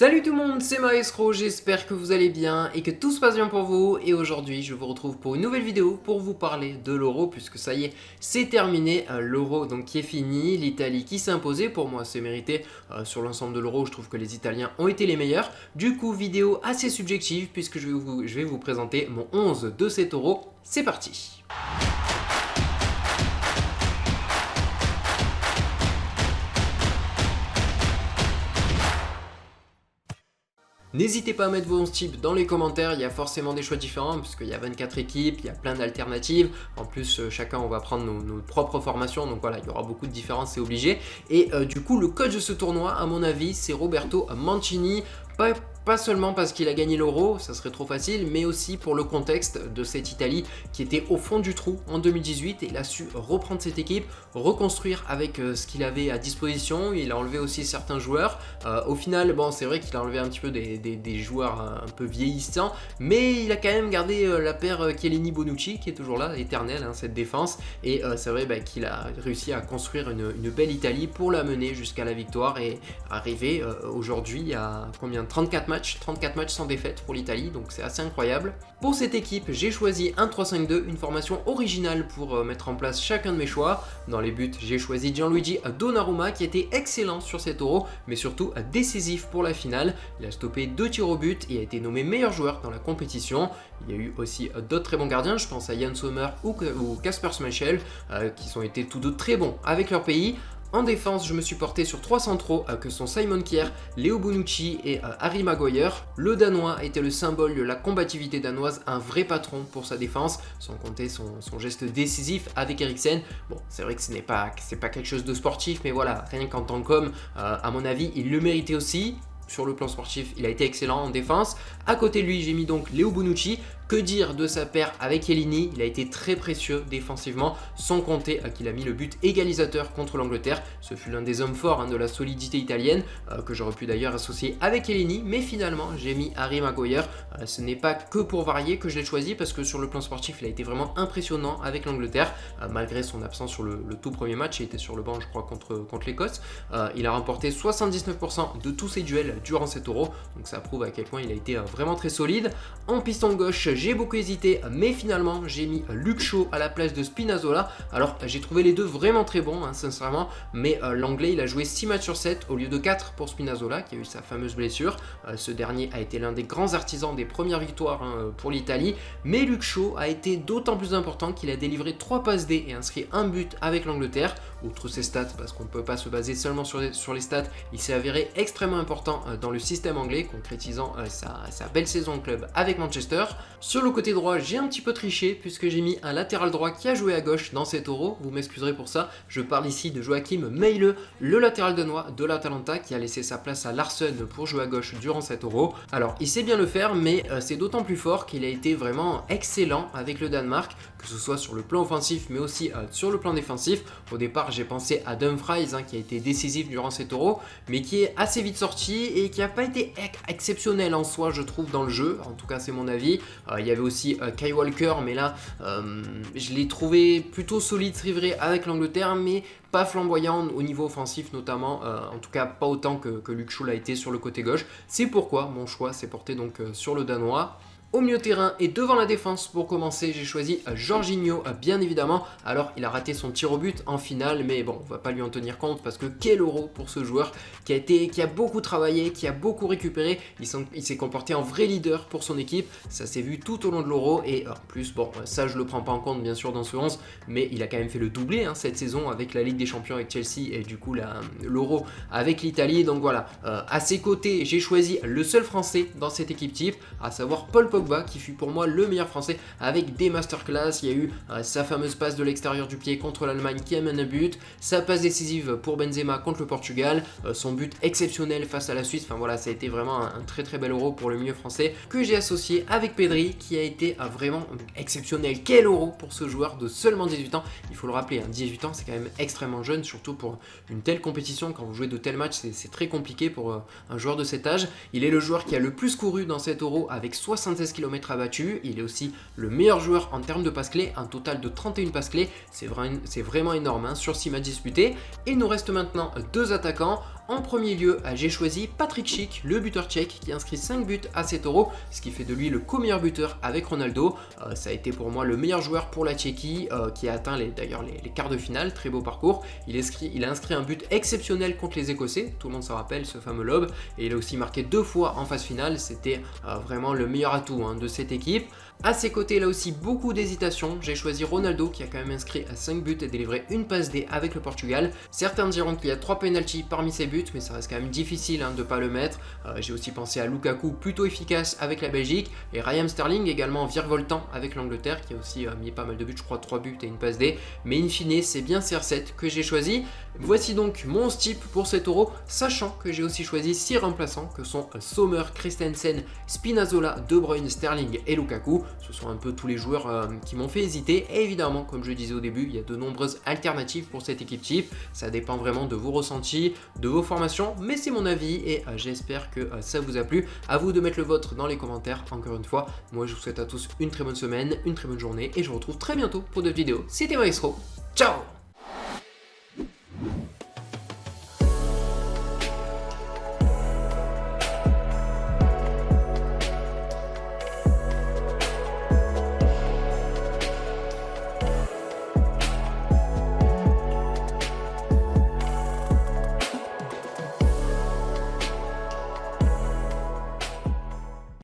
Salut tout le monde, c'est Maestro, j'espère que vous allez bien et que tout se passe bien pour vous. Et aujourd'hui, je vous retrouve pour une nouvelle vidéo pour vous parler de l'Euro, puisque ça y est, c'est terminé. L'Euro donc qui est fini, l'Italie qui s'est imposée, pour moi c'est mérité. Sur l'ensemble de l'Euro, je trouve que les Italiens ont été les meilleurs. Du coup, vidéo assez subjective, puisque je vais vous présenter mon 11 de cet Euro. C'est parti. N'hésitez pas à mettre vos 11 types dans les commentaires, il y a forcément des choix différents puisqu'il y a 24 équipes, il y a plein d'alternatives. En plus, chacun on va prendre nos propres formations, donc voilà, il y aura beaucoup de différences, c'est obligé. Et du coup, le coach de ce tournoi, à mon avis, c'est Roberto Mancini. Pas seulement parce qu'il a gagné l'Euro, ça serait trop facile, mais aussi pour le contexte de cette Italie qui était au fond du trou en 2018 et il a su reprendre cette équipe, reconstruire avec ce qu'il avait à disposition. Il a enlevé aussi certains joueurs. Au final, bon, c'est vrai qu'il a enlevé un petit peu des joueurs un peu vieillissants, mais il a quand même gardé la paire Chiellini-Bonucci qui est toujours là, éternelle, hein, cette défense. Et c'est vrai qu'il a réussi à construire une belle Italie pour la mener jusqu'à la victoire et arriver aujourd'hui à combien, 34 matchs sans défaite pour l'Italie, donc c'est assez incroyable. Pour cette équipe, j'ai choisi un 3-5-2, une formation originale pour mettre en place chacun de mes choix. Dans les buts, j'ai choisi Gianluigi Donnarumma qui était excellent sur cet Euro, mais surtout décisif pour la finale. Il a stoppé 2 tirs au but et a été nommé meilleur joueur dans la compétition. Il y a eu aussi d'autres très bons gardiens, je pense à Yann Sommer ou Kasper Schmeichel, qui ont été tous deux très bons avec leur pays. En défense, je me suis porté sur 3 centraux que sont Simon Kjær, Léo Bonucci et Harry Maguire. Le Danois était le symbole de la combativité danoise, un vrai patron pour sa défense, sans compter son geste décisif avec Eriksen. Bon, c'est vrai que c'est pas quelque chose de sportif, mais voilà, rien qu'en tant qu'homme, à mon avis, il le méritait aussi. Sur le plan sportif, il a été excellent en défense. À côté de lui, j'ai mis donc Léo Bonucci. Que dire de sa paire avec Chiellini? Il a été très précieux défensivement, sans compter qu'il a mis le but égalisateur contre l'Angleterre. Ce fut l'un des hommes forts de la solidité italienne, que j'aurais pu d'ailleurs associer avec Chiellini, mais finalement j'ai mis Harry Maguire. Ce n'est pas que pour varier que je l'ai choisi, parce que sur le plan sportif, il a été vraiment impressionnant avec l'Angleterre, malgré son absence sur le tout premier match. Il était sur le banc, je crois, contre l'Écosse. Il a remporté 79% de tous ses duels durant cet Euro, donc ça prouve à quel point il a été vraiment très solide. En piston gauche, j'ai beaucoup hésité, mais finalement j'ai mis Luke Shaw à la place de Spinazzola. Alors j'ai trouvé les deux vraiment très bons, sincèrement, mais l'anglais il a joué 6 matchs sur 7 au lieu de 4 pour Spinazzola qui a eu sa fameuse blessure. Ce dernier a été l'un des grands artisans des premières victoires pour l'Italie, mais Luke Shaw a été d'autant plus important qu'il a délivré 3 passes D et inscrit un but avec l'Angleterre. Outre ses stats, parce qu'on ne peut pas se baser seulement sur les stats, il s'est avéré extrêmement important dans le système anglais, concrétisant sa belle saison au club avec Manchester. Sur le côté droit, j'ai un petit peu triché puisque j'ai mis un latéral droit qui a joué à gauche dans cet Euro. Vous m'excuserez pour ça, je parle ici de Joachim Meile, le latéral danois de l'Atalanta qui a laissé sa place à Larsen pour jouer à gauche durant cet Euro. Alors il sait bien le faire, mais c'est d'autant plus fort qu'il a été vraiment excellent avec le Danemark, que ce soit sur le plan offensif mais aussi sur le plan défensif. Au départ j'ai pensé à Dumfries qui a été décisif durant cet Euro, mais qui est assez vite sorti et qui n'a pas été exceptionnel en soi, je trouve, dans le jeu. En tout cas c'est mon avis. Il y avait aussi Kyle Walker, mais là je l'ai trouvé plutôt solide, c'est vrai, avec l'Angleterre, mais pas flamboyant au niveau offensif notamment, en tout cas pas autant que Luke Shaw l'a été sur le côté gauche. C'est pourquoi mon choix s'est porté donc sur le Danois. Au milieu de terrain et devant la défense, pour commencer, j'ai choisi Jorginho, bien évidemment. Alors, il a raté son tir au but en finale, mais bon, on va pas lui en tenir compte parce que quel Euro pour ce joueur qui a beaucoup travaillé, qui a beaucoup récupéré. Il s'est comporté en vrai leader pour son équipe. Ça s'est vu tout au long de l'Euro et en plus, bon, ça je le prends pas en compte bien sûr dans ce 11, mais il a quand même fait le doublé cette saison avec la Ligue des Champions avec Chelsea et du coup l'Euro avec l'Italie. Donc voilà, à ses côtés, j'ai choisi le seul Français dans cette équipe type, à savoir Paul Pogba, qui fut pour moi le meilleur français avec des masterclass. Il y a eu sa fameuse passe de l'extérieur du pied contre l'Allemagne qui amène un but, sa passe décisive pour Benzema contre le Portugal, son but exceptionnel face à la Suisse. Enfin voilà, ça a été vraiment un très très bel Euro pour le milieu français que j'ai associé avec Pedri qui a été vraiment exceptionnel. Quel Euro pour ce joueur de seulement 18 ans, il faut le rappeler, 18 ans c'est quand même extrêmement jeune, surtout pour une telle compétition. Quand vous jouez de tels matchs, c'est très compliqué pour un joueur de cet âge. Il est le joueur qui a le plus couru dans cet Euro avec 76 km abattus. Il est aussi le meilleur joueur en termes de passes clés, un total de 31 passes clés. C'est vraiment énorme sur 6 matchs disputés. Il nous reste maintenant deux attaquants. En premier lieu, j'ai choisi Patrick Schick, le buteur tchèque qui inscrit 5 buts à cet Euro, ce qui fait de lui le co-meilleur buteur avec Ronaldo. Ça a été pour moi le meilleur joueur pour la Tchéquie qui a atteint d'ailleurs les quarts de finale, très beau parcours. Il a inscrit un but exceptionnel contre les Écossais, tout le monde s'en rappelle, ce fameux lob, et il a aussi marqué 2 fois en phase finale, c'était vraiment le meilleur atout de cette équipe. À ses côtés, là aussi, beaucoup d'hésitation. J'ai choisi Ronaldo qui a quand même inscrit 5 buts et délivré une passe D avec le Portugal. Certains diront qu'il y a 3 pénaltys parmi ses buts, mais ça reste quand même difficile de ne pas le mettre. J'ai aussi pensé à Lukaku, plutôt efficace avec la Belgique, et Raheem Sterling également virevoltant avec l'Angleterre, qui a aussi mis pas mal de buts, je crois 3 buts et une passe D. Mais in fine, c'est bien CR7 que j'ai choisi. Voici donc mon 11 type pour cet Euro, sachant que j'ai aussi choisi 6 remplaçants que sont Sommer, Christensen, Spinazzola, De Bruyne, Sterling et Lukaku. Ce sont un peu tous les joueurs qui m'ont fait hésiter, et évidemment, comme je disais au début, il y a de nombreuses alternatives pour cette équipe type. Ça dépend vraiment de vos ressentis, de vos formations, mais c'est mon avis et j'espère que ça vous a plu. À vous de mettre le vôtre dans les commentaires. Encore une fois, moi je vous souhaite à tous une très bonne semaine, une très bonne journée, et je vous retrouve très bientôt pour d'autres vidéos. C'était Maestro, ciao!